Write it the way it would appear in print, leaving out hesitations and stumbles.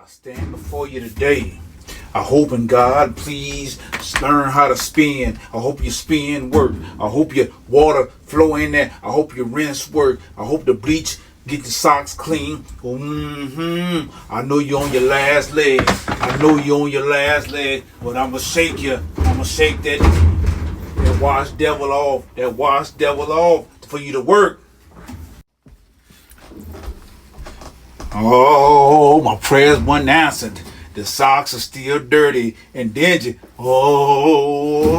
I stand before you today. I hope in God, please learn how to spin. I hope your spin work. I hope your water flow in there. I hope your rinse work. I hope the bleach get your socks clean. I know you're on your last leg. I know you're on your last leg. But I'ma shake you. I'ma shake that wash devil off. That wash devil off for you to work. Oh, my prayers weren't answered. The socks are still dirty and dingy. Oh.